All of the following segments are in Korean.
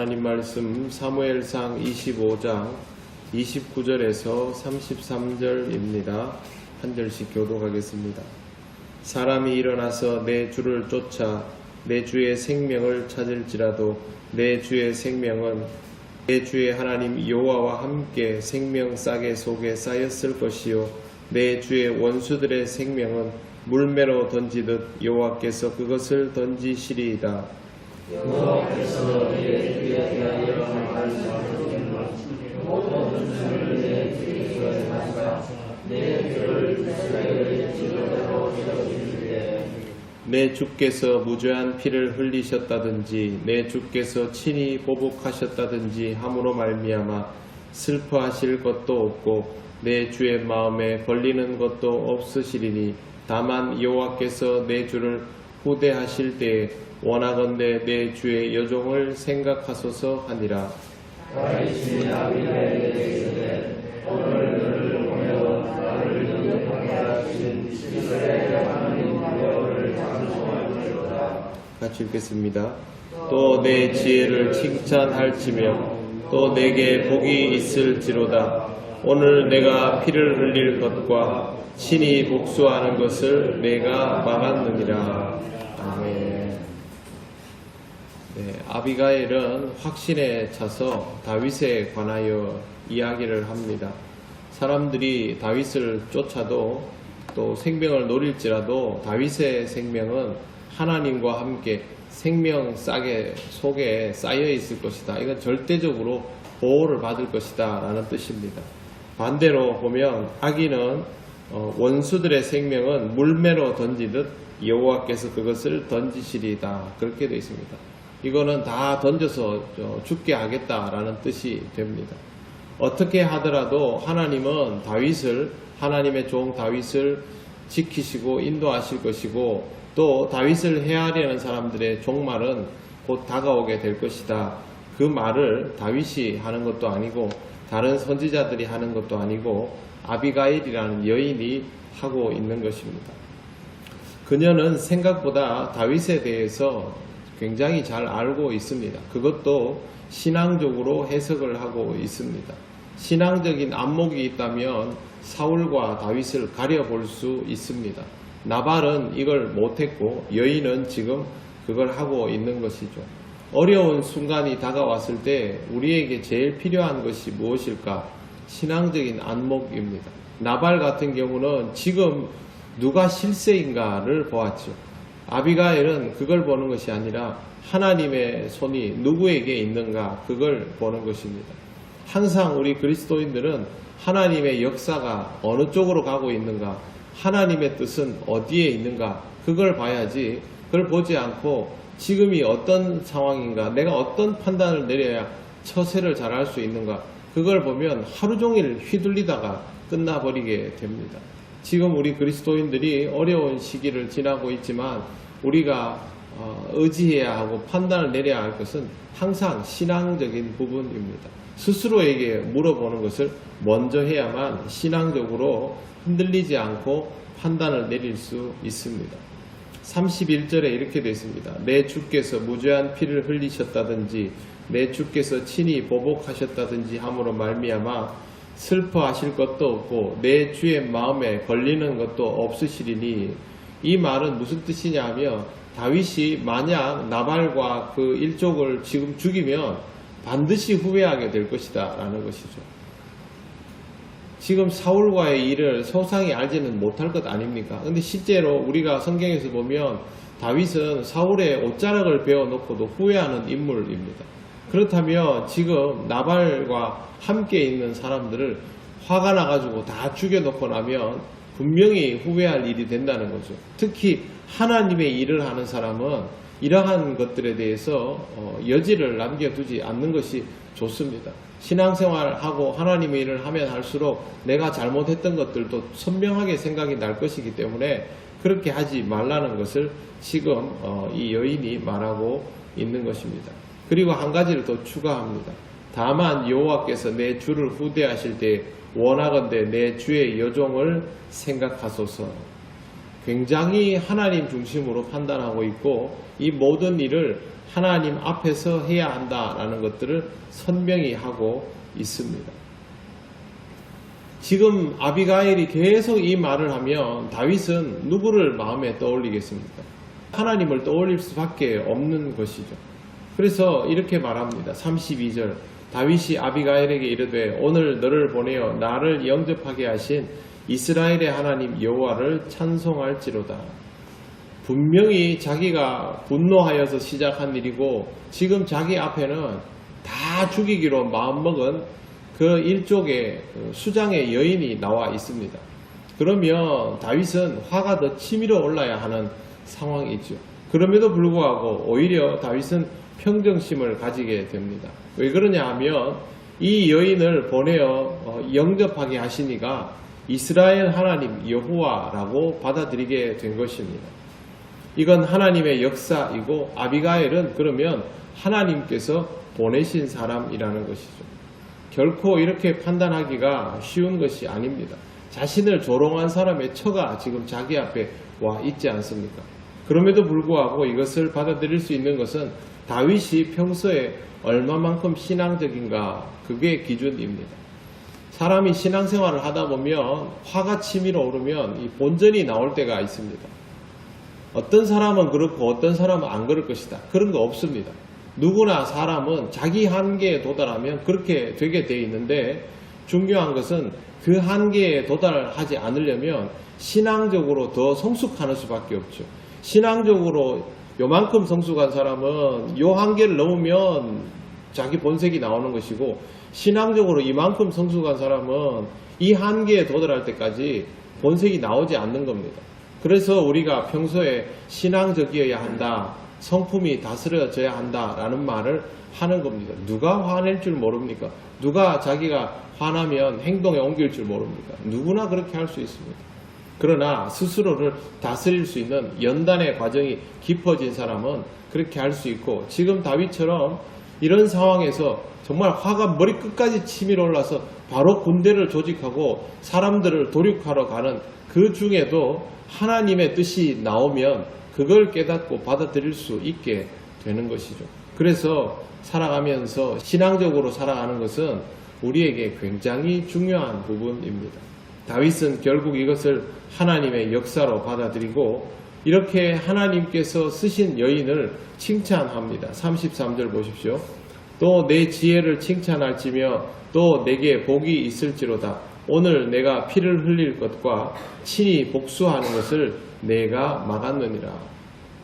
하나님 말씀 사무엘상 25장 29절에서 33절입니다. 한 절씩 교독하겠습니다. 사람이 일어나서 내 주를 쫓아 내 주의 생명을 찾을지라도 내 주의 생명은 내 주의 하나님 여호와와 함께 생명 싸개 속에 쌓였을 것이요 내 주의 원수들의 생명은 물매로 던지듯 여호와께서 그것을 던지시리이다. 여호와께서 내 주에 대하여 말씀하시는 모든 것을 내 주께서 하사 내 죄를 이스라엘의 지도자로 세우시되 내 주께서 무죄한 피를 흘리셨다든지 내 주께서 친히 보복하셨다든지 함으로 말미암아 슬퍼하실 것도 없고 내 주의 마음에 걸리는 것도 없으시리니 다만 여호와께서 내 주를 후대하실 때에 원하건대 내 주의 여종을 생각하소서 하니라. 다윗이 아비가일에게 이르되 오늘 너를 보내어 나를 영접하게 하신 이스라엘의 하나님 여호와를 찬송할지로다. 같이 읽겠습니다. 또 내 지혜를 칭찬할지며 또 내게 복이 있을지로다. 오늘 내가 피를 흘릴 것과 친히 복수하는 것을 내가 막았느니라. 아멘. 네, 아비가일은 확신에 차서 다윗에 관하여 이야기를 합니다. 사람들이 다윗을 쫓아도 또 생명을 노릴지라도 다윗의 생명은 하나님과 함께 생명 싸개 속에 쌓여 있을 것이다. 이건 절대적으로 보호를 받을 것이다 라는 뜻입니다. 반대로 보면 악인은 원수들의 생명은 물매로 던지듯 여호와께서 그것을 던지시리이다. 그렇게 되어 있습니다. 이거는 다 던져서 죽게 하겠다라는 뜻이 됩니다. 어떻게 하더라도 하나님은 하나님의 종 다윗을 지키시고 인도하실 것이고 또 다윗을 해하려는 사람들의 종말은 곧 다가오게 될 것이다. 그 말을 다윗이 하는 것도 아니고 다른 선지자들이 하는 것도 아니고 아비가일이라는 여인이 하고 있는 것입니다. 그녀는 생각보다 다윗에 대해서 굉장히 잘 알고 있습니다. 그것도 신앙적으로 해석을 하고 있습니다. 신앙적인 안목이 있다면 사울과 다윗을 가려볼 수 있습니다. 나발은 이걸 못했고 여인은 지금 그걸 하고 있는 것이죠. 어려운 순간이 다가왔을 때 우리에게 제일 필요한 것이 무엇일까? 신앙적인 안목입니다. 나발 같은 경우는 지금 누가 실세인가를 보았죠. 아비가일은 그걸 보는 것이 아니라 하나님의 손이 누구에게 있는가 그걸 보는 것입니다. 항상 우리 그리스도인들은 하나님의 역사가 어느 쪽으로 가고 있는가, 하나님의 뜻은 어디에 있는가 그걸 봐야지, 그걸 보지 않고 지금이 어떤 상황인가, 내가 어떤 판단을 내려야 처세를 잘할 수 있는가 그걸 보면 하루 종일 휘둘리다가 끝나버리게 됩니다. 지금 우리 그리스도인들이 어려운 시기를 지나고 있지만 우리가 의지해야 하고 판단을 내려야 할 것은 항상 신앙적인 부분입니다. 스스로에게 물어보는 것을 먼저 해야만 신앙적으로 흔들리지 않고 판단을 내릴 수 있습니다. 31절에 이렇게 되어 있습니다. 내 주께서 무죄한 피를 흘리셨다든지 내 주께서 친히 보복하셨다든지 함으로 말미암아 슬퍼하실 것도 없고 내 주의 마음에 걸리는 것도 없으시리니, 이 말은 무슨 뜻이냐 하면 다윗이 만약 나발과 그 일족을 지금 죽이면 반드시 후회하게 될 것이다 라는 것이죠. 지금 사울과의 일을 소상히 알지는 못할 것 아닙니까? 근데 실제로 우리가 성경에서 보면 다윗은 사울의 옷자락을 베어놓고도 후회하는 인물입니다. 그렇다면 지금 나발과 함께 있는 사람들을 화가 나가지고 다 죽여놓고 나면 분명히 후회할 일이 된다는 거죠. 특히 하나님의 일을 하는 사람은 이러한 것들에 대해서 여지를 남겨두지 않는 것이 좋습니다. 신앙생활하고 하나님의 일을 하면 할수록 내가 잘못했던 것들도 선명하게 생각이 날 것이기 때문에 그렇게 하지 말라는 것을 지금 이 여인이 말하고 있는 것입니다. 그리고 한 가지를 더 추가합니다. 다만 여호와께서 내 주를 후대하실 때 원하건대 내 주의 여종을 생각하소서. 굉장히 하나님 중심으로 판단하고 있고 이 모든 일을 하나님 앞에서 해야 한다라는 것들을 선명히 하고 있습니다. 지금 아비가일이 계속 이 말을 하면 다윗은 누구를 마음에 떠올리겠습니까? 하나님을 떠올릴 수밖에 없는 것이죠. 그래서 이렇게 말합니다. 32절 다윗이 아비가일에게 이르되 오늘 너를 보내어 나를 영접하게 하신 이스라엘의 하나님 여호와를 찬송할지로다. 분명히 자기가 분노하여서 시작한 일이고 지금 자기 앞에는 다 죽이기로 마음먹은 그 일족의 수장의 여인이 나와 있습니다. 그러면 다윗은 화가 더 치밀어 올라야 하는 상황이죠. 그럼에도 불구하고 오히려 다윗은 평정심을 가지게 됩니다. 왜 그러냐 하면 이 여인을 보내어 영접하게 하시니가 이스라엘 하나님 여호와라고 받아들이게 된 것입니다. 이건 하나님의 역사이고 아비가일은 그러면 하나님께서 보내신 사람이라는 것이죠. 결코 이렇게 판단하기가 쉬운 것이 아닙니다. 자신을 조롱한 사람의 처가 지금 자기 앞에 와 있지 않습니까? 그럼에도 불구하고 이것을 받아들일 수 있는 것은 다윗이 평소에 얼마만큼 신앙적인가 그게 기준입니다. 사람이 신앙생활을 하다 보면 화가 치밀어 오르면 이 본전이 나올 때가 있습니다. 어떤 사람은 그렇고 어떤 사람은 안 그럴 것이다. 그런 거 없습니다. 누구나 사람은 자기 한계에 도달하면 그렇게 되게 돼 있는데 중요한 것은 그 한계에 도달하지 않으려면 신앙적으로 더 성숙하는 수밖에 없죠. 신앙적으로 요만큼 성숙한 사람은 요 한계를 넘으면 자기 본색이 나오는 것이고 신앙적으로 이만큼 성숙한 사람은 이 한계에 도달할 때까지 본색이 나오지 않는 겁니다. 그래서 우리가 평소에 신앙적이어야 한다, 성품이 다스려져야 한다라는 말을 하는 겁니다. 누가 화낼 줄 모릅니까? 누가 자기가 화나면 행동에 옮길 줄 모릅니까? 누구나 그렇게 할 수 있습니다. 그러나 스스로를 다스릴 수 있는 연단의 과정이 깊어진 사람은 그렇게 할 수 있고 지금 다윗처럼 이런 상황에서 정말 화가 머리 끝까지 치밀어 올라서 바로 군대를 조직하고 사람들을 도륙하러 가는 그 중에도 하나님의 뜻이 나오면 그걸 깨닫고 받아들일 수 있게 되는 것이죠. 그래서 살아가면서 신앙적으로 살아가는 것은 우리에게 굉장히 중요한 부분입니다. 다윗은 결국 이것을 하나님의 역사로 받아들이고 이렇게 하나님께서 쓰신 여인을 칭찬합니다. 33절 보십시오. 또 내 지혜를 칭찬할지며 또 내게 복이 있을지로다. 오늘 내가 피를 흘릴 것과 친히 복수하는 것을 내가 막았느니라.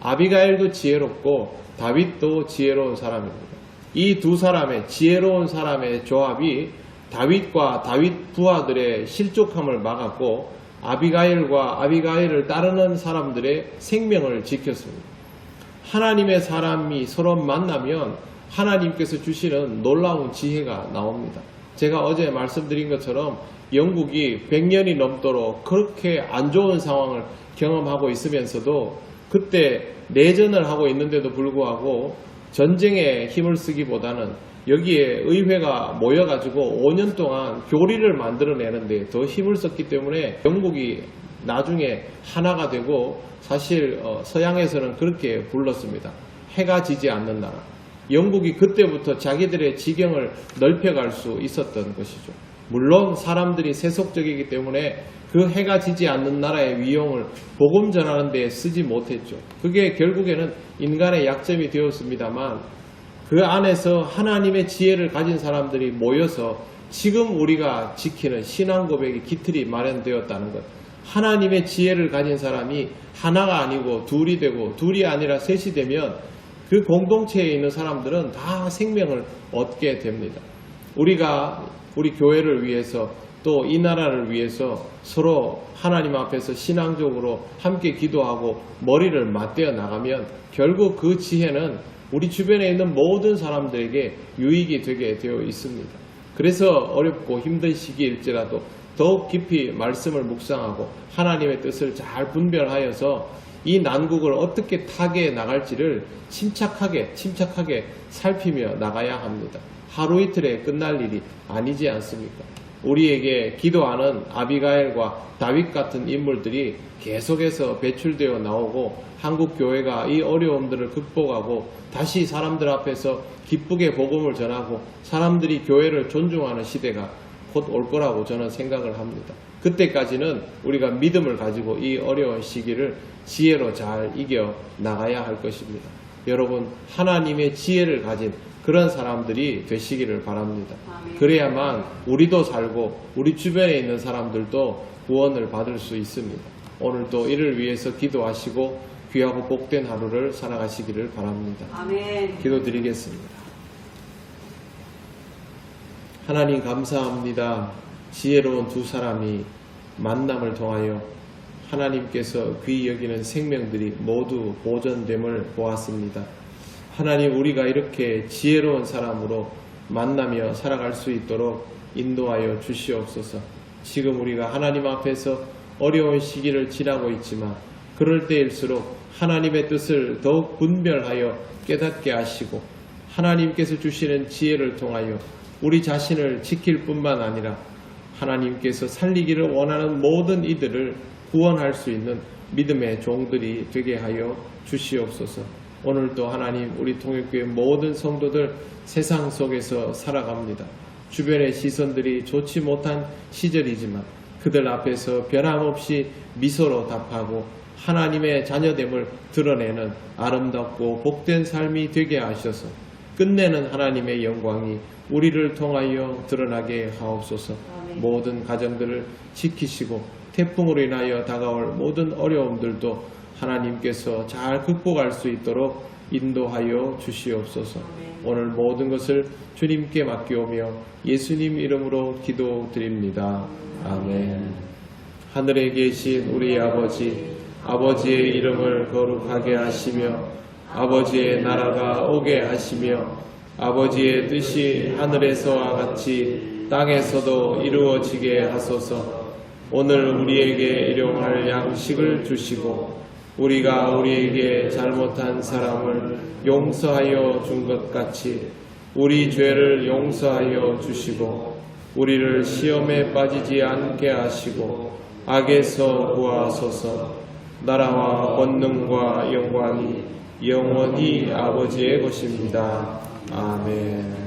아비가일도 지혜롭고 다윗도 지혜로운 사람입니다. 이 두 사람의 지혜로운 사람의 조합이 다윗과 다윗 부하들의 실족함을 막았고 아비가일과 아비가일을 따르는 사람들의 생명을 지켰습니다. 하나님의 사람이 서로 만나면 하나님께서 주시는 놀라운 지혜가 나옵니다. 제가 어제 말씀드린 것처럼 영국이 100년이 넘도록 그렇게 안 좋은 상황을 경험하고 있으면서도 그때 내전을 하고 있는데도 불구하고 전쟁에 힘을 쓰기보다는 여기에 의회가 모여가지고 5년 동안 교리를 만들어내는데 더 힘을 썼기 때문에 영국이 나중에 하나가 되고 사실 서양에서는 그렇게 불렀습니다. 해가 지지 않는 나라. 영국이 그때부터 자기들의 지경을 넓혀갈 수 있었던 것이죠. 물론 사람들이 세속적이기 때문에 그 해가 지지 않는 나라의 위용을 복음 전하는 데 쓰지 못했죠. 그게 결국에는 인간의 약점이 되었습니다만 그 안에서 하나님의 지혜를 가진 사람들이 모여서 지금 우리가 지키는 신앙 고백의 기틀이 마련되었다는 것. 하나님의 지혜를 가진 사람이 하나가 아니고 둘이 되고 둘이 아니라 셋이 되면 그 공동체에 있는 사람들은 다 생명을 얻게 됩니다. 우리가 우리 교회를 위해서 또 이 나라를 위해서 서로 하나님 앞에서 신앙적으로 함께 기도하고 머리를 맞대어 나가면 결국 그 지혜는 우리 주변에 있는 모든 사람들에게 유익이 되게 되어 있습니다. 그래서 어렵고 힘든 시기일지라도 더욱 깊이 말씀을 묵상하고 하나님의 뜻을 잘 분별하여서 이 난국을 어떻게 타개해 나갈지를 침착하게 살피며 나가야 합니다. 하루 이틀에 끝날 일이 아니지 않습니까? 우리에게 기도하는 아비가일과 다윗 같은 인물들이 계속해서 배출되어 나오고 한국 교회가 이 어려움들을 극복하고 다시 사람들 앞에서 기쁘게 복음을 전하고 사람들이 교회를 존중하는 시대가 곧 올 거라고 저는 생각을 합니다. 그때까지는 우리가 믿음을 가지고 이 어려운 시기를 지혜로 잘 이겨 나가야 할 것입니다. 여러분, 하나님의 지혜를 가진 그런 사람들이 되시기를 바랍니다. 그래야만 우리도 살고 우리 주변에 있는 사람들도 구원을 받을 수 있습니다. 오늘도 이를 위해서 기도하시고 귀하고 복된 하루를 살아가시기를 바랍니다. 아멘. 기도드리겠습니다. 하나님 감사합니다. 지혜로운 두 사람이 만남을 통하여 하나님께서 귀히 여기는 생명들이 모두 보존됨을 보았습니다. 하나님, 우리가 이렇게 지혜로운 사람으로 만나며 살아갈 수 있도록 인도하여 주시옵소서. 지금 우리가 하나님 앞에서 어려운 시기를 지나고 있지만 그럴 때일수록 하나님의 뜻을 더욱 분별하여 깨닫게 하시고 하나님께서 주시는 지혜를 통하여 우리 자신을 지킬 뿐만 아니라 하나님께서 살리기를 원하는 모든 이들을 구원할 수 있는 믿음의 종들이 되게 하여 주시옵소서. 오늘도 하나님, 우리 통일교회 모든 성도들 세상 속에서 살아갑니다. 주변의 시선들이 좋지 못한 시절이지만 그들 앞에서 변함없이 미소로 답하고 하나님의 자녀됨을 드러내는 아름답고 복된 삶이 되게 하셔서 끝내는 하나님의 영광이 우리를 통하여 드러나게 하옵소서. 모든 가정들을 지키시고 태풍으로 인하여 다가올 모든 어려움들도 하나님께서 잘 극복할 수 있도록 인도하여 주시옵소서. 오늘 모든 것을 주님께 맡기오며 예수님 이름으로 기도드립니다. 아멘. 하늘에 계신 우리 아버지, 아버지의 이름을 거룩하게 하시며 아버지의 나라가 오게 하시며 아버지의 뜻이 하늘에서와 같이 땅에서도 이루어지게 하소서. 오늘 우리에게 일용할 양식을 주시고 우리가 우리에게 잘못한 사람을 용서하여 준 것 같이 우리 죄를 용서하여 주시고 우리를 시험에 빠지지 않게 하시고 악에서 구하소서. 나라와 권능과 영광이 영원히 아버지의 것입니다. 아멘.